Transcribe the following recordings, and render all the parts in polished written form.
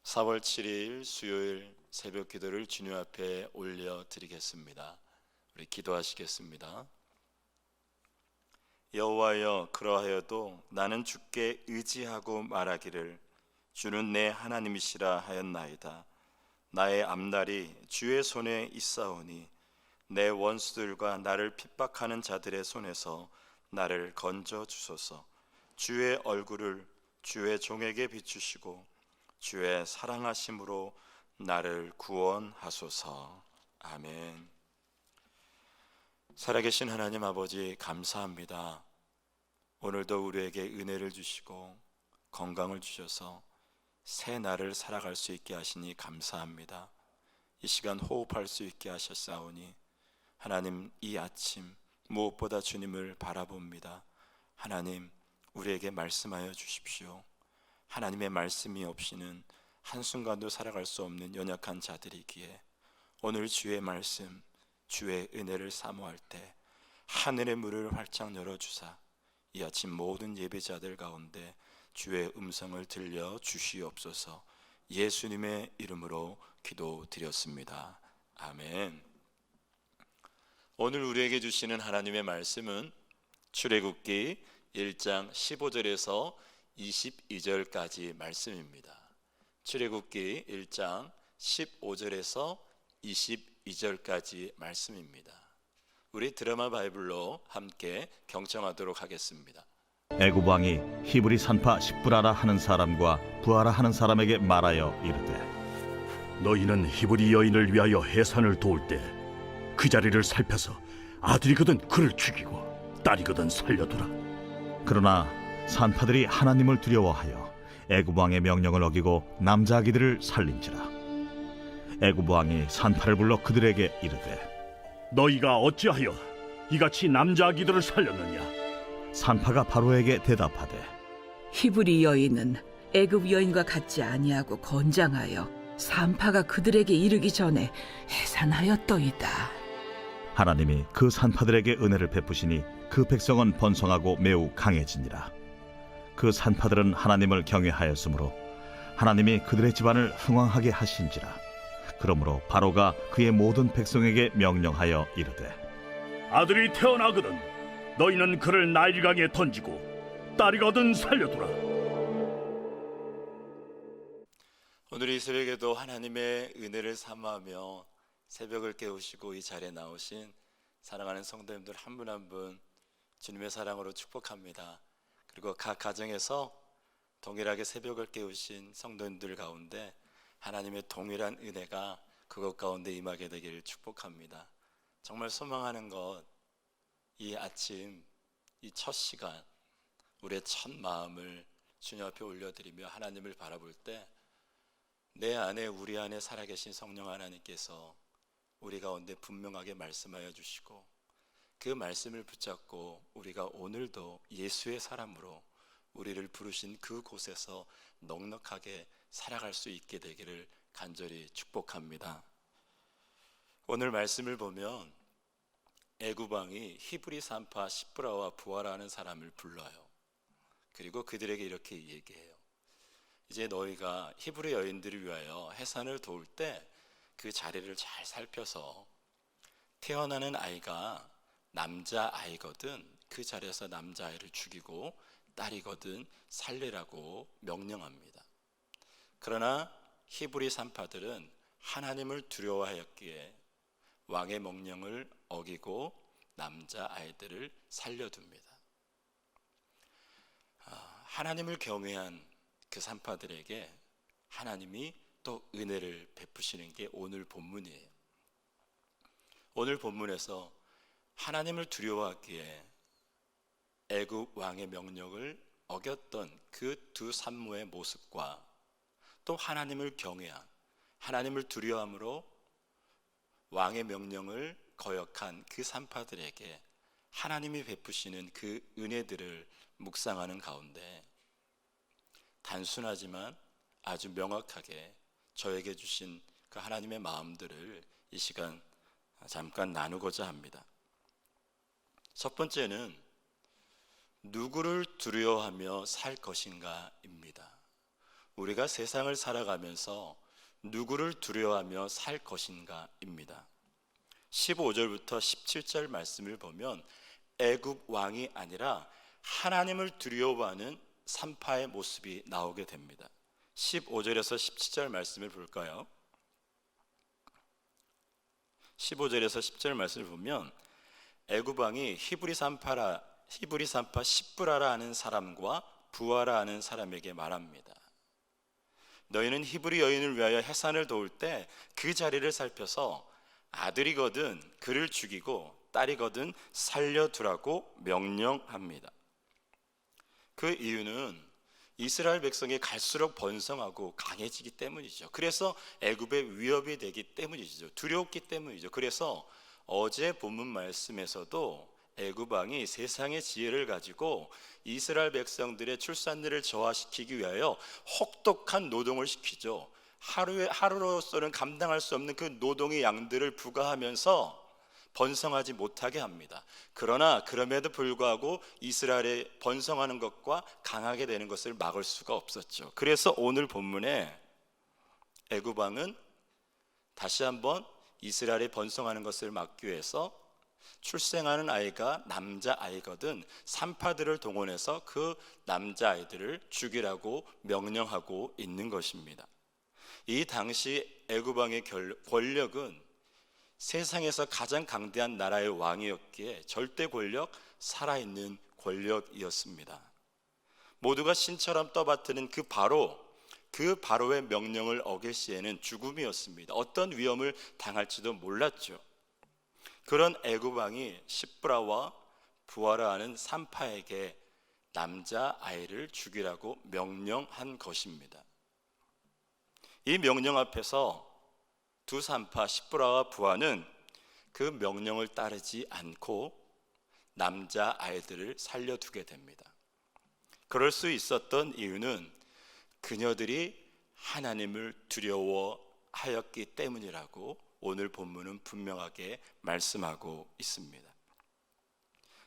4월 7일 수요일 새벽 기도를 주님 앞에 올려드리겠습니다. 우리 기도하시겠습니다. 여호와여, 그러하여도 나는 주께 의지하고 말하기를 주는 내 하나님이시라 하였나이다. 나의 앞날이 주의 손에 있사오니 내 원수들과 나를 핍박하는 자들의 손에서 나를 건져 주소서. 주의 얼굴을 주의 종에게 비추시고 주의 사랑하심으로 나를 구원하소서. 아멘. 살아계신 하나님 아버지, 감사합니다. 오늘도 우리에게 은혜를 주시고 건강을 주셔서 새 날을 살아갈 수 있게 하시니 감사합니다. 이 시간 호흡할 수 있게 하셨사오니 하나님, 이 아침 무엇보다 주님을 바라봅니다. 하나님, 우리에게 말씀하여 주십시오. 하나님의 말씀이 없이는 한순간도 살아갈 수 없는 연약한 자들이기에 오늘 주의 말씀, 주의 은혜를 사모할 때 하늘의 문을 활짝 열어주사 이 아침 모든 예배자들 가운데 주의 음성을 들려 주시옵소서. 예수님의 이름으로 기도드렸습니다. 아멘. 오늘 우리에게 주시는 하나님의 말씀은 출애굽기 1장 15절에서 22절까지 말씀입니다. 출애굽기 1장 15절에서 22절까지 말씀입니다. 우리 드라마 바이블로 함께 경청하도록 하겠습니다. 애굽 왕이 히브리 산파 십부라라 하는 사람과 부하라 하는 사람에게 말하여 이르되, 너희는 히브리 여인을 위하여 해산을 도울 때 그 자리를 살펴서 아들이거든 그를 죽이고 딸이거든 살려두라. 그러나 산파들이 하나님을 두려워하여 애굽 왕의 명령을 어기고 남자 아기들을 살린지라. 애굽 왕이 산파를 불러 그들에게 이르되, 너희가 어찌하여 이같이 남자 아기들을 살렸느냐? 산파가 바로에게 대답하되, 히브리 여인은 애굽 여인과 같지 아니하고 건장하여 산파가 그들에게 이르기 전에 해산하였더이다. 하나님이 그 산파들에게 은혜를 베푸시니 그 백성은 번성하고 매우 강해지니라. 그 산파들은 하나님을 경외하였으므로 하나님이 그들의 집안을 흥왕하게 하신지라. 그러므로 바로가 그의 모든 백성에게 명령하여 이르되, 아들이 태어나거든 너희는 그를 나일강에 던지고 딸이거든 살려두라. 오늘 이 새벽에도 하나님의 은혜를 사모하며 새벽을 깨우시고 이 자리에 나오신 사랑하는 성도님들 한 분 한 분 주님의 사랑으로 축복합니다. 그리고 각 가정에서 동일하게 새벽을 깨우신 성도님들 가운데 하나님의 동일한 은혜가 그것 가운데 임하게 되기를 축복합니다. 정말 소망하는 것, 이 아침, 이 첫 시간, 우리의 첫 마음을 주님 앞에 올려드리며 하나님을 바라볼 때 내 안에, 우리 안에 살아계신 성령 하나님께서 우리 가운데 분명하게 말씀하여 주시고 그 말씀을 붙잡고 우리가 오늘도 예수의 사람으로 우리를 부르신 그곳에서 넉넉하게 살아갈 수 있게 되기를 간절히 축복합니다. 오늘 말씀을 보면 애굽 왕이 히브리 산파 십부라와 부하라 하는 사람을 불러요. 그리고 그들에게 이렇게 얘기해요. 이제 너희가 히브리 여인들을 위하여 해산을 도울 때 그 자리를 잘 살펴서 태어나는 아이가 남자 아이거든 그 자리에서 남자 아이를 죽이고 딸이거든 살리라고 명령합니다. 그러나 히브리 산파들은 하나님을 두려워하였기에 왕의 명령을 어기고 남자 아이들을 살려둡니다. 하나님을 경외한 그 산파들에게 하나님이 또 은혜를 베푸시는 게 오늘 본문이에요. 오늘 본문에서 하나님을 두려워하기에 애굽 왕의 명령을 어겼던 그 두 산모의 모습과 또 하나님을 경외한, 하나님을 두려워함으로 왕의 명령을 거역한 그 산파들에게 하나님이 베푸시는 그 은혜들을 묵상하는 가운데 단순하지만 아주 명확하게 저에게 주신 그 하나님의 마음들을 이 시간 잠깐 나누고자 합니다. 첫 번째는 누구를 두려워하며 살 것인가입니다. 우리가 세상을 살아가면서 누구를 두려워하며 살 것인가입니다. 15절부터 17절 말씀을 보면 애굽 왕이 아니라 하나님을 두려워하는 산파의 모습이 나오게 됩니다. 15절에서 17절 말씀을 볼까요? 15절에서 10절 말씀을 보면 애굽 왕이 히브리 산파 십브라라 하는 사람과 부하라 하는 사람에게 말합니다. 너희는 히브리 여인을 위하여 해산을 도울 때 그 자리를 살펴서 아들이거든 그를 죽이고 딸이거든 살려두라고 명령합니다. 그 이유는 이스라엘 백성이 갈수록 번성하고 강해지기 때문이죠. 그래서 애굽의 위협이 되기 때문이죠. 두려웠기 때문이죠. 그래서 어제 본문 말씀에서도 애굽 왕이 세상의 지혜를 가지고 이스라엘 백성들의 출산율을 저하시키기 위하여 혹독한 노동을 시키죠. 하루로서는 감당할 수 없는 그 노동의 양들을 부과하면서 번성하지 못하게 합니다. 그러나 그럼에도 불구하고 이스라엘의 번성하는 것과 강하게 되는 것을 막을 수가 없었죠. 그래서 오늘 본문에 애굽 왕은 다시 한번 이스라엘이 번성하는 것을 막기 위해서 출생하는 아이가 남자아이거든 산파들을 동원해서 그 남자아이들을 죽이라고 명령하고 있는 것입니다. 이 당시 애굽 왕의 권력은 세상에서 가장 강대한 나라의 왕이었기에 절대 권력, 살아있는 권력이었습니다. 모두가 신처럼 떠받드는 그 바로의 명령을 어길 시에는 죽음이었습니다. 어떤 위험을 당할지도 몰랐죠. 그런 애굽 왕이 십브라와 부하라 하는 산파에게 남자 아이를 죽이라고 명령한 것입니다. 이 명령 앞에서 두 산파 십브라와 부하는 그 명령을 따르지 않고 남자 아이들을 살려두게 됩니다. 그럴 수 있었던 이유는 그녀들이 하나님을 두려워하였기 때문이라고 오늘 본문은 분명하게 말씀하고 있습니다.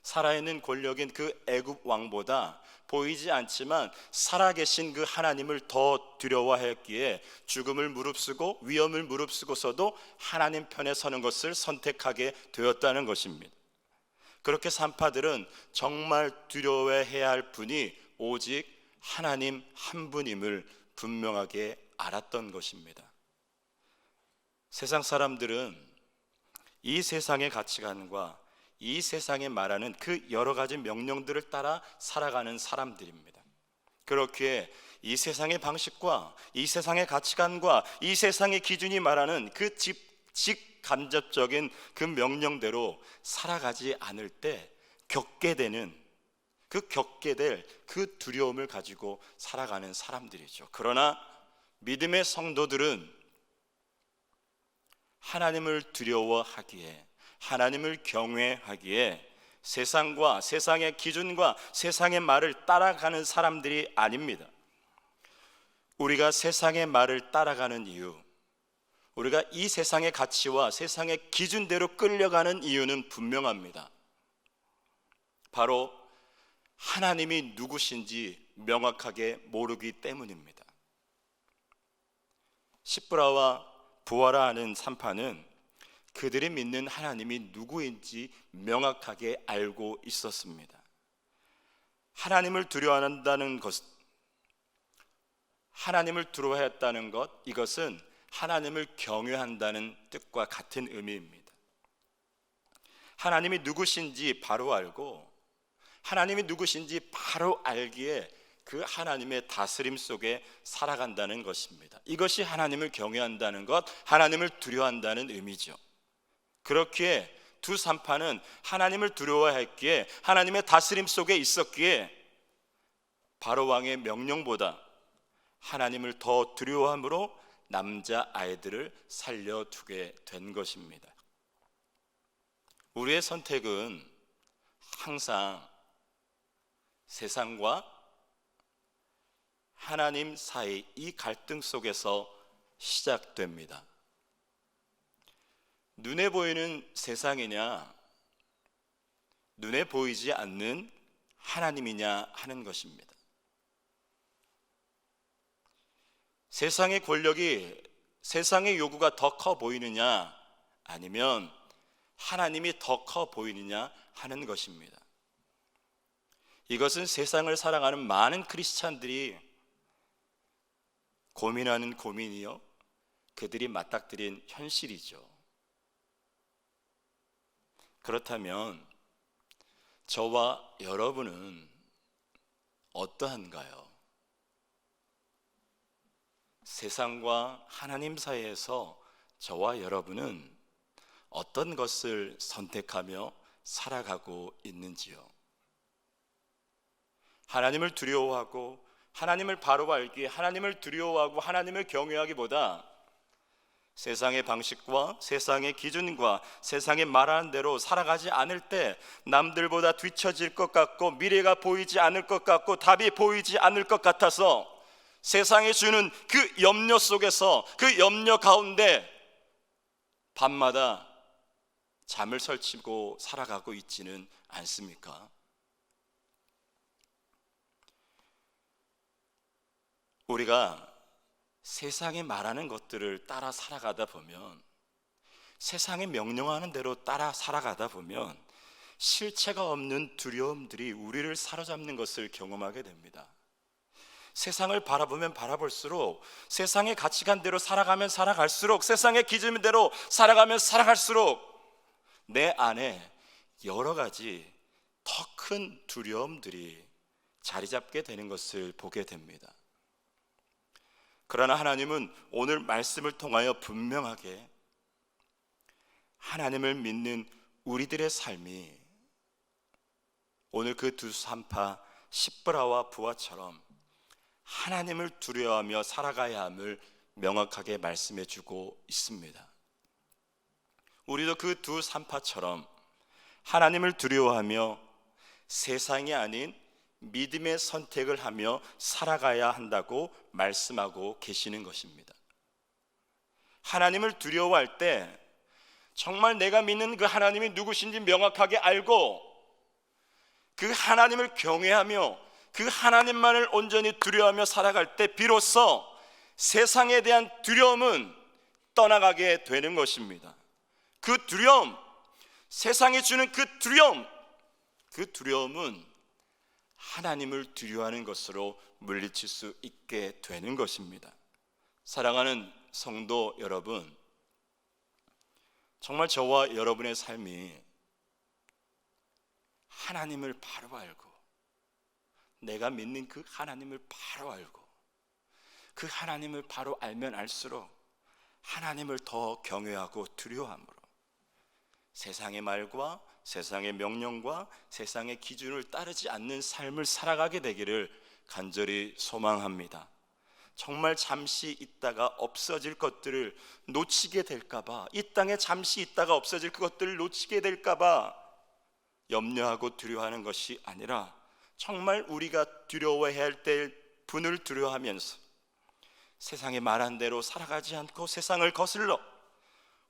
살아있는 권력인 그 애굽 왕보다 보이지 않지만 살아계신 그 하나님을 더 두려워하였기에 죽음을 무릅쓰고 위험을 무릅쓰고서도 하나님 편에 서는 것을 선택하게 되었다는 것입니다. 그렇게 산파들은 정말 두려워해야 할 분이 오직 하나님 한 분임을 분명하게 알았던 것입니다. 세상 사람들은 이 세상의 가치관과 이 세상에 말하는 그 여러 가지 명령들을 따라 살아가는 사람들입니다. 그렇기에 이 세상의 방식과 이 세상의 가치관과 이 세상의 기준이 말하는 그 직간접적인 그 명령대로 살아가지 않을 때 겪게 될 그 두려움을 가지고 살아가는 사람들이죠. 그러나 믿음의 성도들은 하나님을 두려워하기에, 하나님을 경외하기에 세상과 세상의 기준과 세상의 말을 따라가는 사람들이 아닙니다. 우리가 세상의 말을 따라가는 이유, 우리가 이 세상의 가치와 세상의 기준대로 끌려가는 이유는 분명합니다. 바로 하나님이 누구신지 명확하게 모르기 때문입니다. 십브라와 부하라 하는 산파는 그들이 믿는 하나님이 누구인지 명확하게 알고 있었습니다. 하나님을 두려워한다는 것, 하나님을 두려워했다는 것, 이것은 하나님을 경외한다는 뜻과 같은 의미입니다. 하나님이 누구신지 바로 알고 하나님이 누구신지 바로 알기에 그 하나님의 다스림 속에 살아간다는 것입니다. 이것이 하나님을 경외한다는 것, 하나님을 두려워한다는 의미죠. 그렇기에 두 산파는 하나님을 두려워했기에 하나님의 다스림 속에 있었기에 바로 왕의 명령보다 하나님을 더 두려워함으로 남자 아이들을 살려두게 된 것입니다. 우리의 선택은 항상 세상과 하나님 사이 이 갈등 속에서 시작됩니다. 눈에 보이는 세상이냐, 눈에 보이지 않는 하나님이냐 하는 것입니다. 세상의 권력이, 세상의 요구가 더 커 보이느냐, 아니면 하나님이 더 커 보이느냐 하는 것입니다. 이것은 세상을 살아가는 많은 크리스찬들이 고민하는 고민이요, 그들이 맞닥뜨린 현실이죠. 그렇다면 저와 여러분은 어떠한가요? 세상과 하나님 사이에서 저와 여러분은 어떤 것을 선택하며 살아가고 있는지요? 하나님을 두려워하고 하나님을 바로 알기, 하나님을 두려워하고 하나님을 경외하기보다 세상의 방식과 세상의 기준과 세상의 말하는 대로 살아가지 않을 때 남들보다 뒤처질 것 같고 미래가 보이지 않을 것 같고 답이 보이지 않을 것 같아서 세상이 주는 그 염려 속에서, 그 염려 가운데 밤마다 잠을 설치고 살아가고 있지는 않습니까? 우리가 세상이 말하는 것들을 따라 살아가다 보면, 세상이 명령하는 대로 따라 살아가다 보면 실체가 없는 두려움들이 우리를 사로잡는 것을 경험하게 됩니다. 세상을 바라보면 바라볼수록, 세상의 가치관대로 살아가면 살아갈수록, 세상의 기준대로 살아가면 살아갈수록 내 안에 여러 가지 더 큰 두려움들이 자리 잡게 되는 것을 보게 됩니다. 그러나 하나님은 오늘 말씀을 통하여 분명하게 하나님을 믿는 우리들의 삶이 오늘 그 두 산파 십브라와 부하처럼 하나님을 두려워하며 살아가야 함을 명확하게 말씀해 주고 있습니다. 우리도 그 두 산파처럼 하나님을 두려워하며 세상이 아닌 믿음의 선택을 하며 살아가야 한다고 말씀하고 계시는 것입니다. 하나님을 두려워할 때 정말 내가 믿는 그 하나님이 누구신지 명확하게 알고 그 하나님을 경외하며 그 하나님만을 온전히 두려워하며 살아갈 때 비로소 세상에 대한 두려움은 떠나가게 되는 것입니다. 그 두려움, 세상이 주는 그 두려움은 하나님을 두려워하는 것으로 물리칠 수 있게 되는 것입니다. 사랑하는 성도 여러분, 정말 저와 여러분의 삶이 하나님을 바로 알고, 내가 믿는 그 하나님을 바로 알고, 그 하나님을 바로 알면 알수록 하나님을 더 경외하고 두려워함으로 세상의 말과 세상의 명령과 세상의 기준을 따르지 않는 삶을 살아가게 되기를 간절히 소망합니다. 정말 잠시 있다가 없어질 것들을 놓치게 될까봐, 이 땅에 잠시 있다가 없어질 그것들을 놓치게 될까봐 염려하고 두려워하는 것이 아니라 정말 우리가 두려워해야 할 때 분을 두려워하면서 세상에 말한 대로 살아가지 않고 세상을 거슬러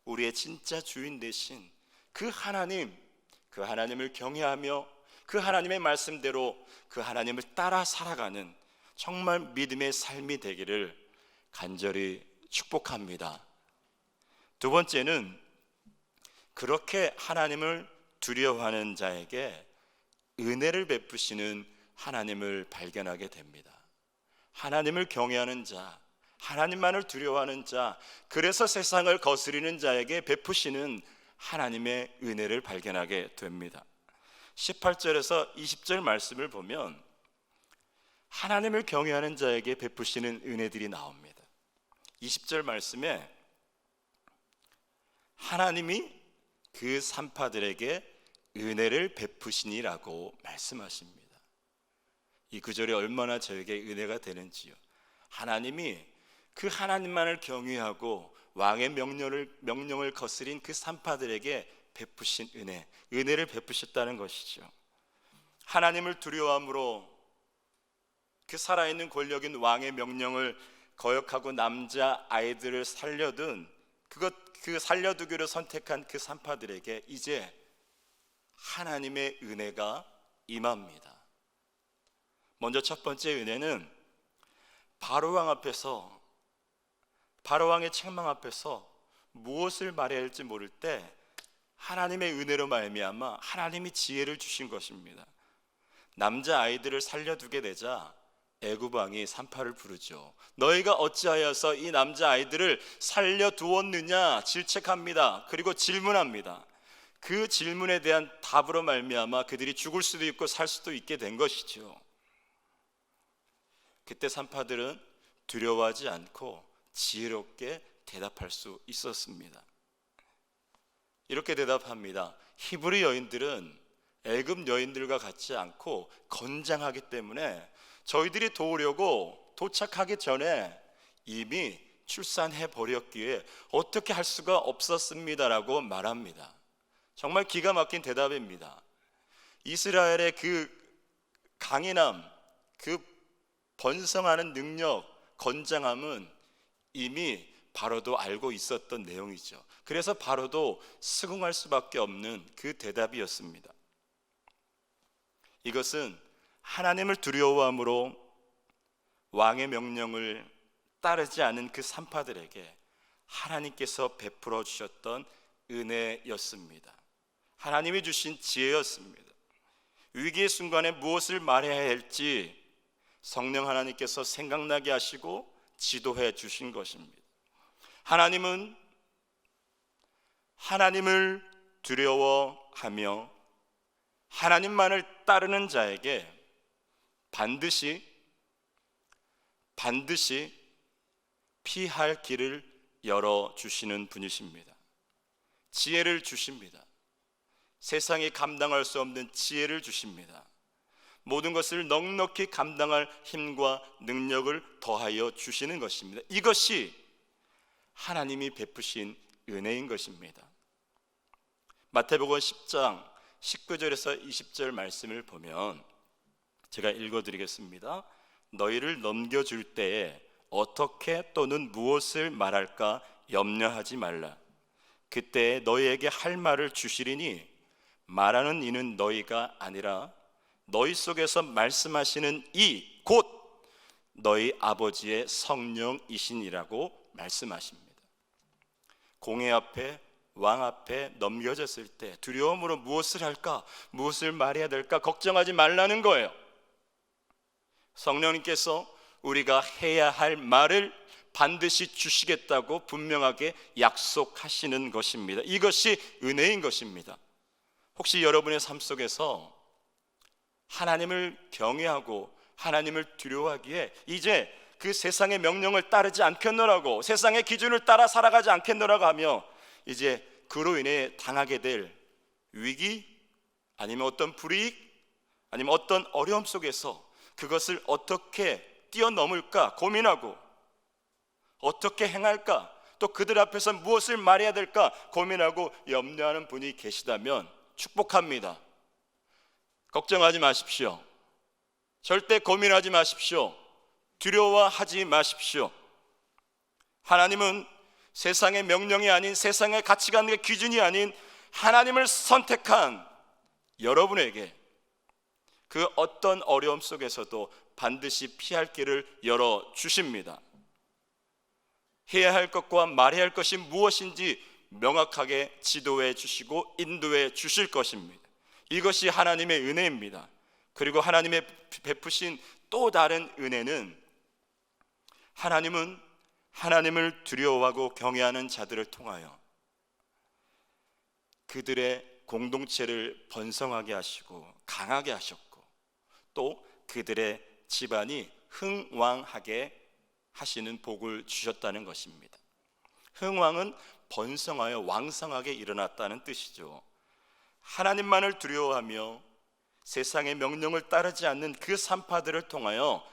우리의 진짜 주인 되신 그 하나님을 경외하며 그 하나님의 말씀대로 그 하나님을 따라 살아가는 정말 믿음의 삶이 되기를 간절히 축복합니다. 두 번째는 그렇게 하나님을 두려워하는 자에게 은혜를 베푸시는 하나님을 발견하게 됩니다. 하나님을 경외하는 자, 하나님만을 두려워하는 자, 그래서 세상을 거스리는 자에게 베푸시는 하나님의 은혜를 발견하게 됩니다. 18절에서 20절 말씀을 보면 하나님을 경외하는 자에게 베푸시는 은혜들이 나옵니다. 20절 말씀에 하나님이 그 산파들에게 은혜를 베푸시니라고 말씀하십니다. 이 구절이 얼마나 저에게 은혜가 되는지요. 하나님이 그 하나님만을 경외하고 왕의 명령을 거스린 그 산파들에게 베푸신 은혜를 베푸셨다는 것이죠. 하나님을 두려워함으로 그 살아있는 권력인 왕의 명령을 거역하고 남자 아이들을 살려둔 그 살려두기로 선택한 그 산파들에게 이제 하나님의 은혜가 임합니다. 먼저 첫 번째 은혜는 바로 왕 앞에서 바로왕의 책망 앞에서 무엇을 말해야 할지 모를 때 하나님의 은혜로 말미암아 하나님이 지혜를 주신 것입니다. 남자 아이들을 살려두게 되자 애굽 왕이 산파를 부르죠. 너희가 어찌하여서 이 남자 아이들을 살려두었느냐 질책합니다. 그리고 질문합니다. 그 질문에 대한 답으로 말미암아 그들이 죽을 수도 있고 살 수도 있게 된 것이죠. 그때 산파들은 두려워하지 않고 지혜롭게 대답할 수 있었습니다. 이렇게 대답합니다. 히브리 여인들은 애굽 여인들과 같지 않고 건장하기 때문에 저희들이 도우려고 도착하기 전에 이미 출산해 버렸기에 어떻게 할 수가 없었습니다라고 말합니다. 정말 기가 막힌 대답입니다. 이스라엘의 그 강인함, 그 번성하는 능력, 건장함은 이미 바로도 알고 있었던 내용이죠. 그래서 바로도 수긍할 수밖에 없는 그 대답이었습니다. 이것은 하나님을 두려워함으로 왕의 명령을 따르지 않은 그 산파들에게 하나님께서 베풀어 주셨던 은혜였습니다. 하나님이 주신 지혜였습니다. 위기의 순간에 무엇을 말해야 할지 성령 하나님께서 생각나게 하시고 지도해 주신 것입니다. 하나님은 하나님을 두려워하며 하나님만을 따르는 자에게 반드시 피할 길을 열어주시는 분이십니다. 지혜를 주십니다. 세상이 감당할 수 없는 지혜를 주십니다. 모든 것을 넉넉히 감당할 힘과 능력을 더하여 주시는 것입니다. 이것이 하나님이 베푸신 은혜인 것입니다. 마태복음 10장 19절에서 20절 말씀을 보면 제가 읽어드리겠습니다. 너희를 넘겨줄 때에 어떻게 또는 무엇을 말할까 염려하지 말라. 그때 너희에게 할 말을 주시리니 말하는 이는 너희가 아니라 너희 속에서 말씀하시는 이 곧 너희 아버지의 성령이시니라고 말씀하십니다. 공회 앞에 왕 앞에 넘겨졌을 때 두려움으로 무엇을 할까, 무엇을 말해야 될까 걱정하지 말라는 거예요. 성령님께서 우리가 해야 할 말을 반드시 주시겠다고 분명하게 약속하시는 것입니다. 이것이 은혜인 것입니다. 혹시 여러분의 삶 속에서 하나님을 경외하고 하나님을 두려워하기에 이제 그 세상의 명령을 따르지 않겠노라고, 세상의 기준을 따라 살아가지 않겠노라고 하며 이제 그로 인해 당하게 될 위기, 아니면 어떤 불이익, 아니면 어떤 어려움 속에서 그것을 어떻게 뛰어넘을까 고민하고 어떻게 행할까, 또 그들 앞에서 무엇을 말해야 될까 고민하고 염려하는 분이 계시다면 축복합니다. 걱정하지 마십시오. 절대 고민하지 마십시오. 두려워하지 마십시오. 하나님은 세상의 명령이 아닌, 세상의 가치관의 기준이 아닌 하나님을 선택한 여러분에게 그 어떤 어려움 속에서도 반드시 피할 길을 열어주십니다. 해야 할 것과 말해야 할 것이 무엇인지 명확하게 지도해 주시고 인도해 주실 것입니다. 이것이 하나님의 은혜입니다. 그리고 하나님의 베푸신 또 다른 은혜는, 하나님은 하나님을 두려워하고 경외하는 자들을 통하여 그들의 공동체를 번성하게 하시고 강하게 하셨고, 또 그들의 집안이 흥왕하게 하시는 복을 주셨다는 것입니다. 흥왕은 번성하여 왕성하게 일어났다는 뜻이죠. 하나님만을 두려워하며 세상의 명령을 따르지 않는 그 산파들을 통하여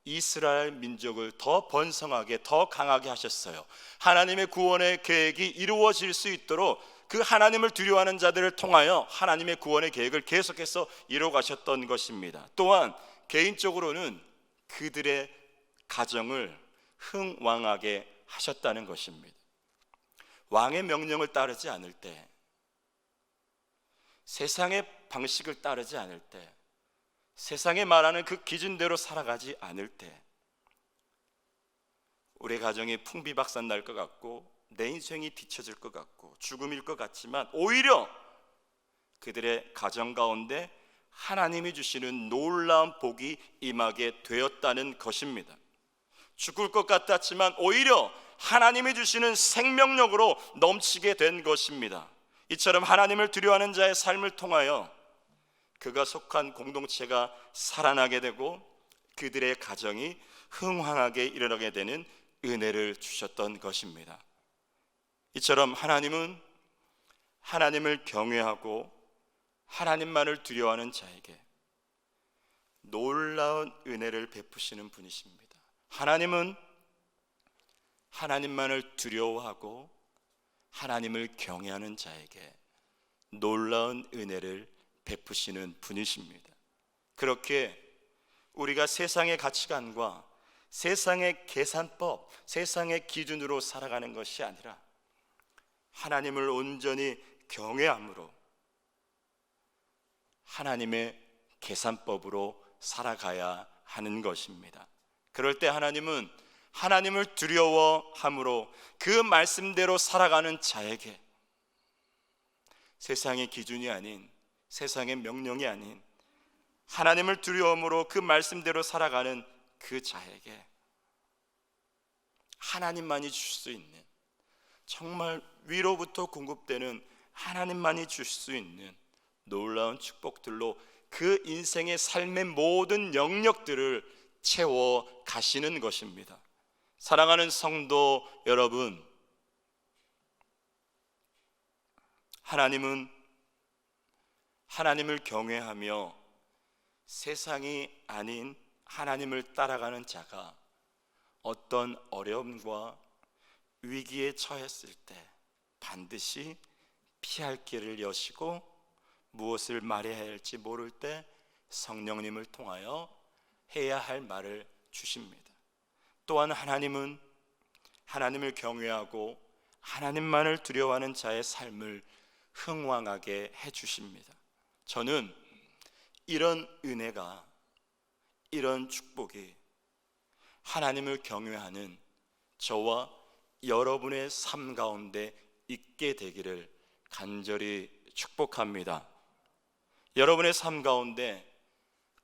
이스라엘 민족을 더 번성하게, 더 강하게 하셨어요. 하나님의 구원의 계획이 이루어질 수 있도록 그 하나님을 두려워하는 자들을 통하여 하나님의 구원의 계획을 계속해서 이루어가셨던 것입니다. 또한 개인적으로는 그들의 가정을 흥왕하게 하셨다는 것입니다. 왕의 명령을 따르지 않을 때, 세상의 방식을 따르지 않을 때, 세상에 말하는 그 기준대로 살아가지 않을 때 우리 가정이 풍비박산 날 것 같고 내 인생이 뒤처질 것 같고 죽음일 것 같지만 오히려 그들의 가정 가운데 하나님이 주시는 놀라운 복이 임하게 되었다는 것입니다. 죽을 것 같았지만 오히려 하나님이 주시는 생명력으로 넘치게 된 것입니다. 이처럼 하나님을 두려워하는 자의 삶을 통하여 그가 속한 공동체가 살아나게 되고 그들의 가정이 흥황하게 일어나게 되는 은혜를 주셨던 것입니다. 이처럼 하나님은 하나님을 경외하고 하나님만을 두려워하는 자에게 놀라운 은혜를 베푸시는 분이십니다. 하나님은 하나님만을 두려워하고 하나님을 경외하는 자에게 놀라운 은혜를 베푸시는 분이십니다. 그렇게 우리가 세상의 가치관과 세상의 계산법, 세상의 기준으로 살아가는 것이 아니라 하나님을 온전히 경외함으로 하나님의 계산법으로 살아가야 하는 것입니다. 그럴 때 하나님은 하나님을 두려워함으로 그 말씀대로 살아가는 자에게 세상의 기준이 아닌, 세상의 명령이 아닌 하나님을 두려움으로 그 말씀대로 살아가는 그 자에게 하나님만이 줄 수 있는, 정말 위로부터 공급되는 하나님만이 줄 수 있는 놀라운 축복들로 그 인생의 삶의 모든 영역들을 채워 가시는 것입니다. 사랑하는 성도 여러분, 하나님은 하나님을 경외하며 세상이 아닌 하나님을 따라가는 자가 어떤 어려움과 위기에 처했을 때 반드시 피할 길을 여시고 무엇을 말해야 할지 모를 때 성령님을 통하여 해야 할 말을 주십니다. 또한 하나님은 하나님을 경외하고 하나님만을 두려워하는 자의 삶을 흥왕하게 해주십니다. 저는 이런 은혜가, 이런 축복이 하나님을 경외하는 저와 여러분의 삶 가운데 있게 되기를 간절히 축복합니다. 여러분의 삶 가운데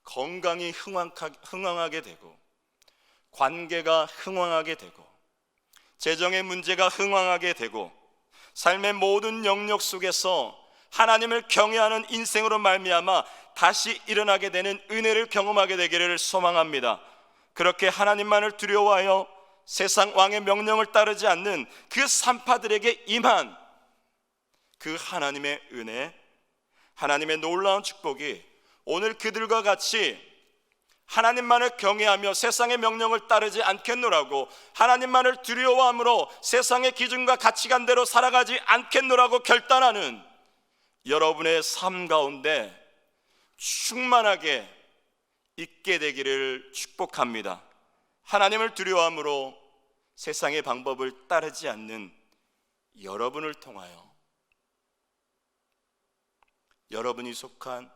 건강이 흥왕하게 되고, 관계가 흥왕하게 되고, 재정의 문제가 흥왕하게 되고, 삶의 모든 영역 속에서 하나님을 경외하는 인생으로 말미암아 다시 일어나게 되는 은혜를 경험하게 되기를 소망합니다. 그렇게 하나님만을 두려워하여 세상 왕의 명령을 따르지 않는 그 산파들에게 임한 그 하나님의 은혜, 하나님의 놀라운 축복이 오늘 그들과 같이 하나님만을 경외하며 세상의 명령을 따르지 않겠노라고, 하나님만을 두려워함으로 세상의 기준과 가치관대로 살아가지 않겠노라고 결단하는 여러분의 삶 가운데 충만하게 있게 되기를 축복합니다. 하나님을 두려워함으로 세상의 방법을 따르지 않는 여러분을 통하여 여러분이 속한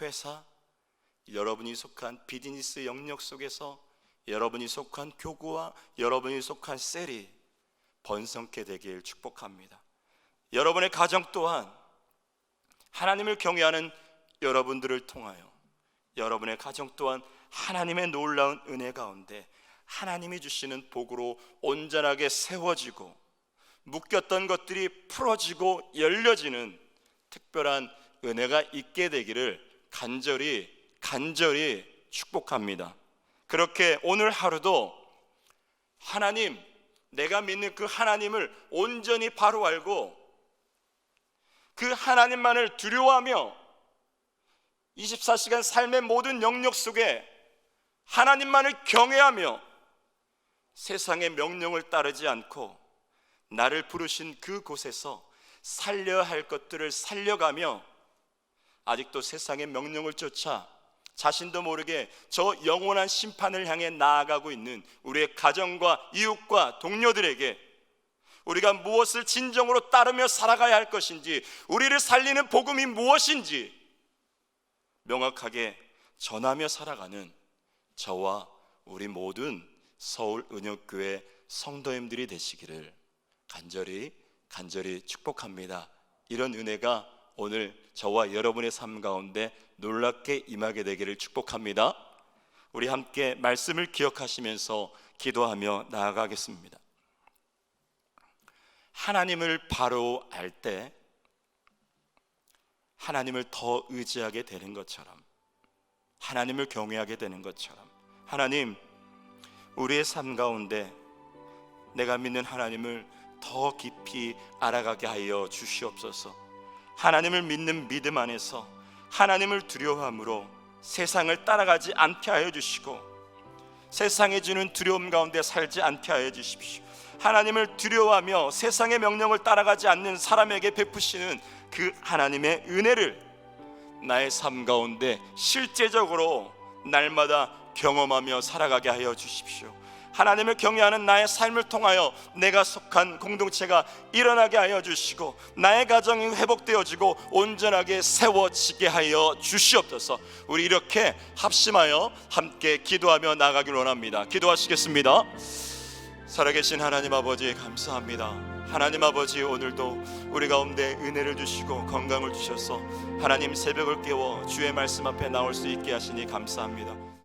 회사, 여러분이 속한 비즈니스 영역 속에서 여러분이 속한 교구와 여러분이 속한 셀이 번성케 되길 축복합니다. 여러분의 가정 또한 하나님을 경외하는 여러분들을 통하여 여러분의 가정 또한 하나님의 놀라운 은혜 가운데 하나님이 주시는 복으로 온전하게 세워지고 묶였던 것들이 풀어지고 열려지는 특별한 은혜가 있게 되기를 간절히 축복합니다. 그렇게 오늘 하루도 하나님, 내가 믿는 그 하나님을 온전히 바로 알고 그 하나님만을 두려워하며 24시간 삶의 모든 영역 속에 하나님만을 경외하며 세상의 명령을 따르지 않고 나를 부르신 그곳에서 살려야 할 것들을 살려가며 아직도 세상의 명령을 쫓아 자신도 모르게 저 영원한 심판을 향해 나아가고 있는 우리의 가정과 이웃과 동료들에게 우리가 무엇을 진정으로 따르며 살아가야 할 것인지, 우리를 살리는 복음이 무엇인지 명확하게 전하며 살아가는 저와 우리 모든 서울은혁교회 성도님들이 되시기를 간절히 축복합니다. 이런 은혜가 오늘 저와 여러분의 삶 가운데 놀랍게 임하게 되기를 축복합니다. 우리 함께 말씀을 기억하시면서 기도하며 나아가겠습니다. 하나님을 바로 알 때 하나님을 더 의지하게 되는 것처럼, 하나님을 경외하게 되는 것처럼, 하나님, 우리의 삶 가운데 내가 믿는 하나님을 더 깊이 알아가게 하여 주시옵소서. 하나님을 믿는 믿음 안에서 하나님을 두려워함으로 세상을 따라가지 않게 하여 주시고, 세상에 주는 두려움 가운데 살지 않게 하여 주십시오. 하나님을 두려워하며 세상의 명령을 따라가지 않는 사람에게 베푸시는 그 하나님의 은혜를 나의 삶 가운데 실제적으로 날마다 경험하며 살아가게 하여 주십시오. 하나님을 경외하는 나의 삶을 통하여 내가 속한 공동체가 일어나게 하여 주시고, 나의 가정이 회복되어지고 온전하게 세워지게 하여 주시옵소서. 우리 이렇게 합심하여 함께 기도하며 나아가길 원합니다. 기도하시겠습니다. 살아계신 하나님 아버지, 감사합니다. 하나님 아버지, 오늘도 우리 가운데 은혜를 주시고 건강을 주셔서 하나님 새벽을 깨워 주의 말씀 앞에 나올 수 있게 하시니 감사합니다.